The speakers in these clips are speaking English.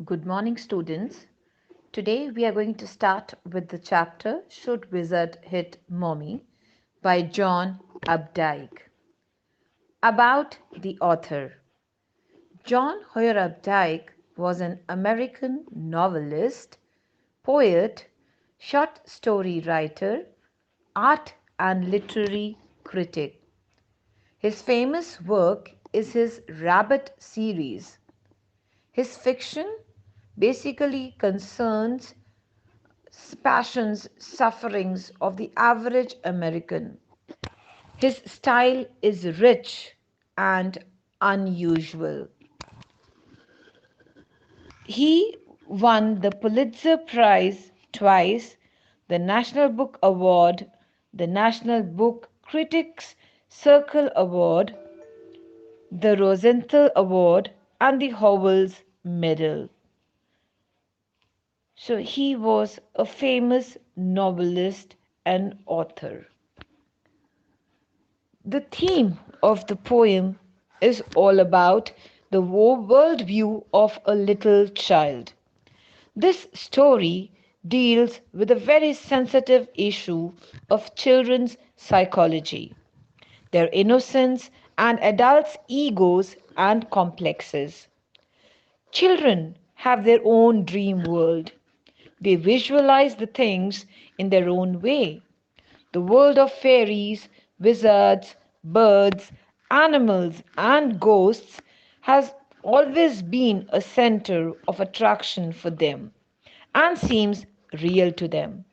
Good morning, students. Today we are going to start with the chapter Should Wizard Hit Mommy by John Updike. About the author. John Hoyer Updike was an American novelist, poet, short story writer, art and literary critic. His famous work is his Rabbit series. His fiction basically concerns passions, sufferings of the average American. His style is rich and unusual. He won the Pulitzer Prize twice, the National Book Award, the National Book Critics Circle Award, the Rosenthal Award, and the Howells Medal. So he was a famous novelist and author. The theme of the poem is all about the worldview of a little child. This story deals with a very sensitive issue of children's psychology, their innocence, and adults' egos and complexes. Children have their own dream world. They visualize the things in their own way. The world of fairies, wizards, birds, animals, and ghosts has always been a center of attraction for them and seems real to them.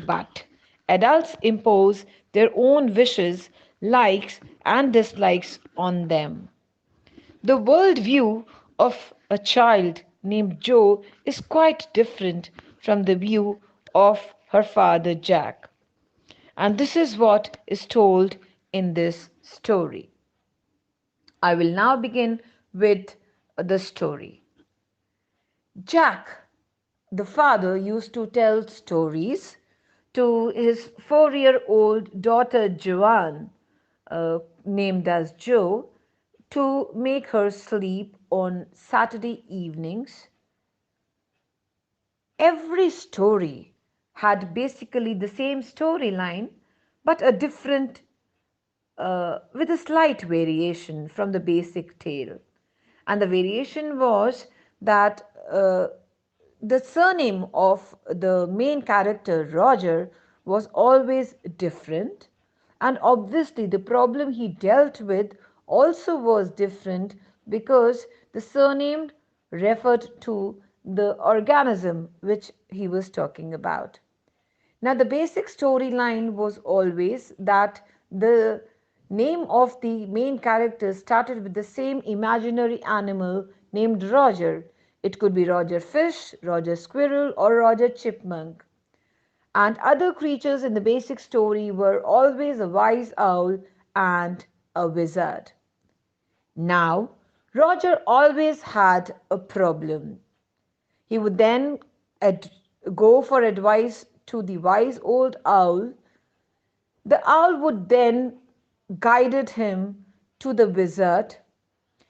But adults impose their own wishes, likes, and dislikes on them. The worldview of a child named Joe is quite different from the view of her father Jack. And this is what is told in this story. I will now begin with the story. Jack, the father, used to tell stories to his 4-year-old daughter Joanne, named as Jo, to make her sleep on Saturday evenings. Every story had basically the same storyline, but a different with a slight variation from the basic tale. And the variation was that the surname of the main character, Roger, was always different. And obviously, the problem he dealt with also was different because the surname referred to the organism which he was talking about. Now, the basic storyline was always that the name of the main character started with the same imaginary animal named Roger. It could be Roger Fish, Roger Squirrel, or Roger Chipmunk. And other creatures in the basic story were always a wise owl and a wizard. Now, Roger always had a problem. He would then go for advice to the wise old owl. The owl would then guided him to the wizard.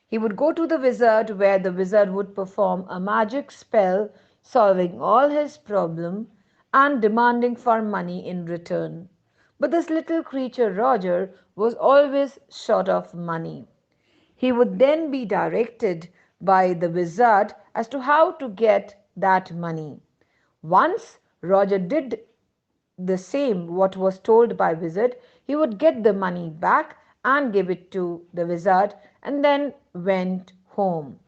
He would go to the wizard where the wizard would perform a magic spell, solving all his problem and demanding for money in return. But this little creature Roger was always short of money. He would then be directed by the wizard as to how to get that money. Once Roger did the same what was told by wizard, he would get the money back and give it to the wizard and then went home.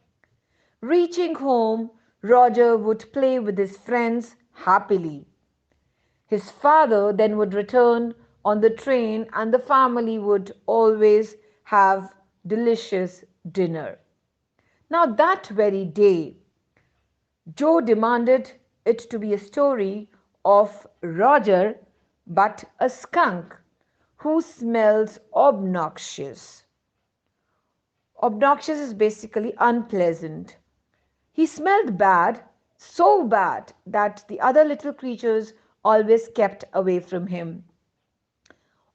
Reaching home, Roger would play with his friends happily. His father then would return on the train and the family would always have delicious dinner. Now that very day, Joe demanded it to be a story of Roger, but a skunk who smells obnoxious. Obnoxious is basically unpleasant. He smelled bad, so bad that the other little creatures always kept away from him.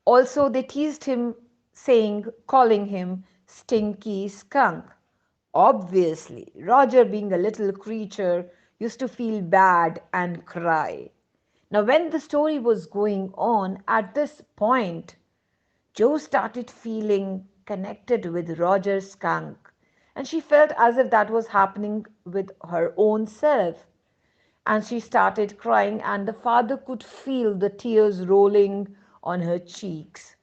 Also, they teased him, calling him Stinky Skunk. Obviously, Roger, being a little creature, used to feel bad and cry. Now, when the story was going on, at this point, Jo started feeling connected with Roger Skunk, and she felt as if that was happening with her own self. And she started crying, and the father could feel the tears rolling on her cheeks.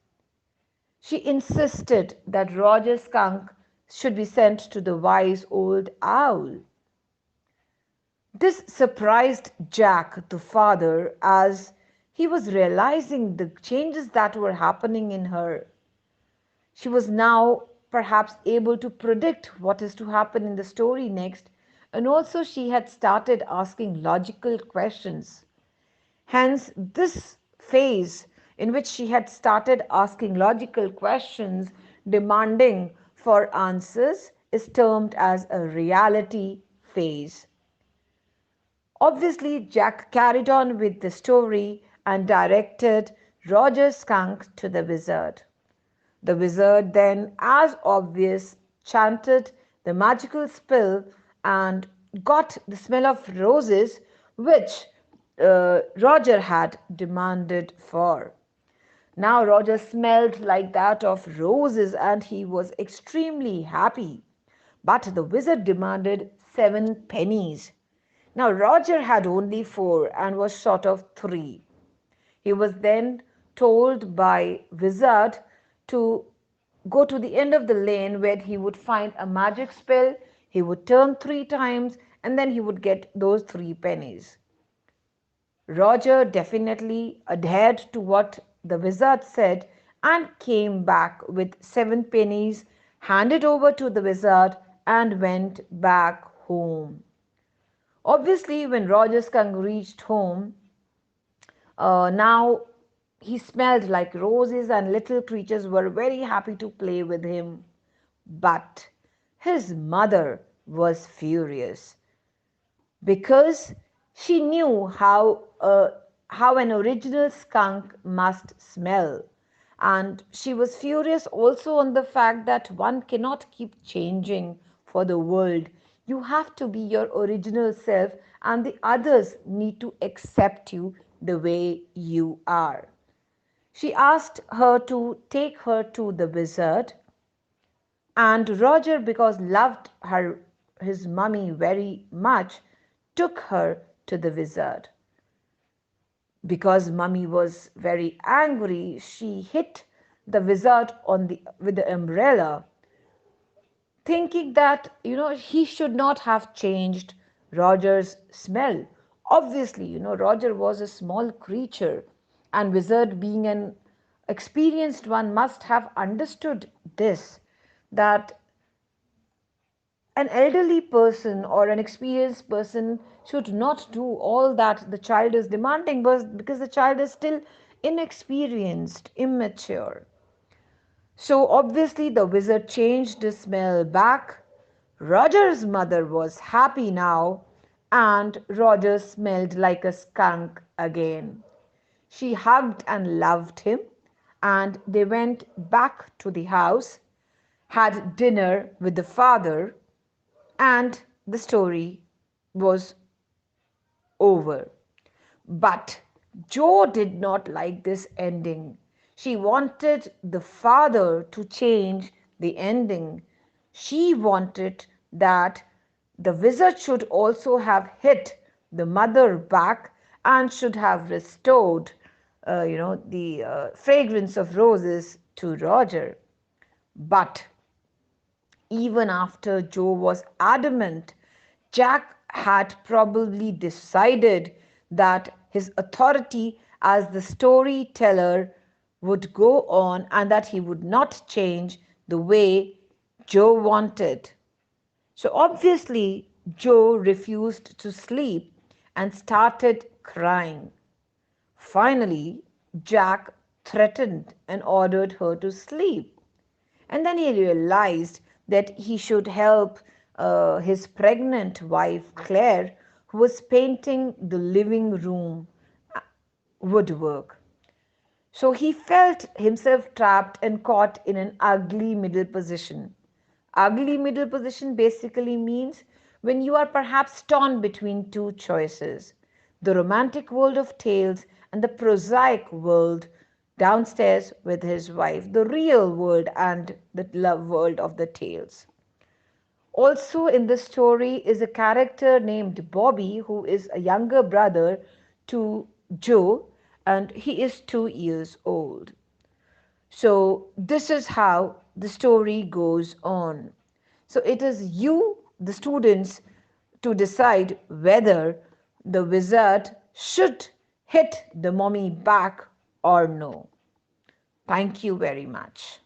She insisted that Roger Skunk should be sent to the wise old owl. This surprised Jack, the father, as he was realizing the changes that were happening in her. She was now perhaps able to predict what is to happen in the story next, and also she had started asking logical questions. Hence, this phase in which she had started asking logical questions, demanding for answers, is termed as a reality phase. Obviously, Jack carried on with the story and directed Roger Skunk to the wizard. The wizard then, as obvious, chanted the magical spell and got the smell of roses, which Roger had demanded for. Now Roger smelled like that of roses and he was extremely happy. But the wizard demanded 7 pennies. Now Roger had only 4 and was short of 3. He was then told by Wizard to go to the end of the lane where he would find a magic spell. He would turn 3 times and then he would get those 3 pennies. Roger definitely adhered to what the wizard said and came back with 7 pennies, handed over to the wizard, and went back home. Obviously, when Roger Skunk reached home, now he smelled like roses, and little creatures were very happy to play with him. But his mother was furious because she knew how an original skunk must smell. And she was furious also on the fact that one cannot keep changing for the world. You have to be your original self, and the others need to accept you the way you are. She asked her to take her to the wizard, and Roger, because loved his mummy very much, took her to the wizard. Because mummy was very angry, she hit the wizard with the umbrella, thinking that he should not have changed Roger's smell. Obviously, Roger was a small creature, and wizard, being an experienced one, must have understood this, that an elderly person or an experienced person should not do all that the child is demanding, because the child is still inexperienced, immature. So obviously the wizard changed the smell back. Roger's mother was happy now, and Roger smelled like a skunk again. She hugged and loved him, and they went back to the house, had dinner with the father, and the story was over. But Jo did not like this ending. She wanted the father to change the ending. She wanted that the wizard should also have hit the mother back and should have restored, the fragrance of roses to Roger. But even after Jo was adamant, Jack had probably decided that his authority as the storyteller would go on and that he would not change the way Jo wanted. So obviously, Jo refused to sleep and started crying. Finally, Jack threatened and ordered her to sleep. And then he realized that he should help his pregnant wife, Claire, who was painting the living room woodwork. So he felt himself trapped and caught in an ugly middle position. Ugly middle position basically means when you are perhaps torn between two choices, the romantic world of tales and the prosaic world downstairs with his wife, the real world and the love world of the tales. Also, in the story is a character named Bobby, who is a younger brother to Joe, and he is 2 years old. So, this is how the story goes on. So, it is you, the students, to decide whether the wizard should hit the mommy back or no. Thank you very much.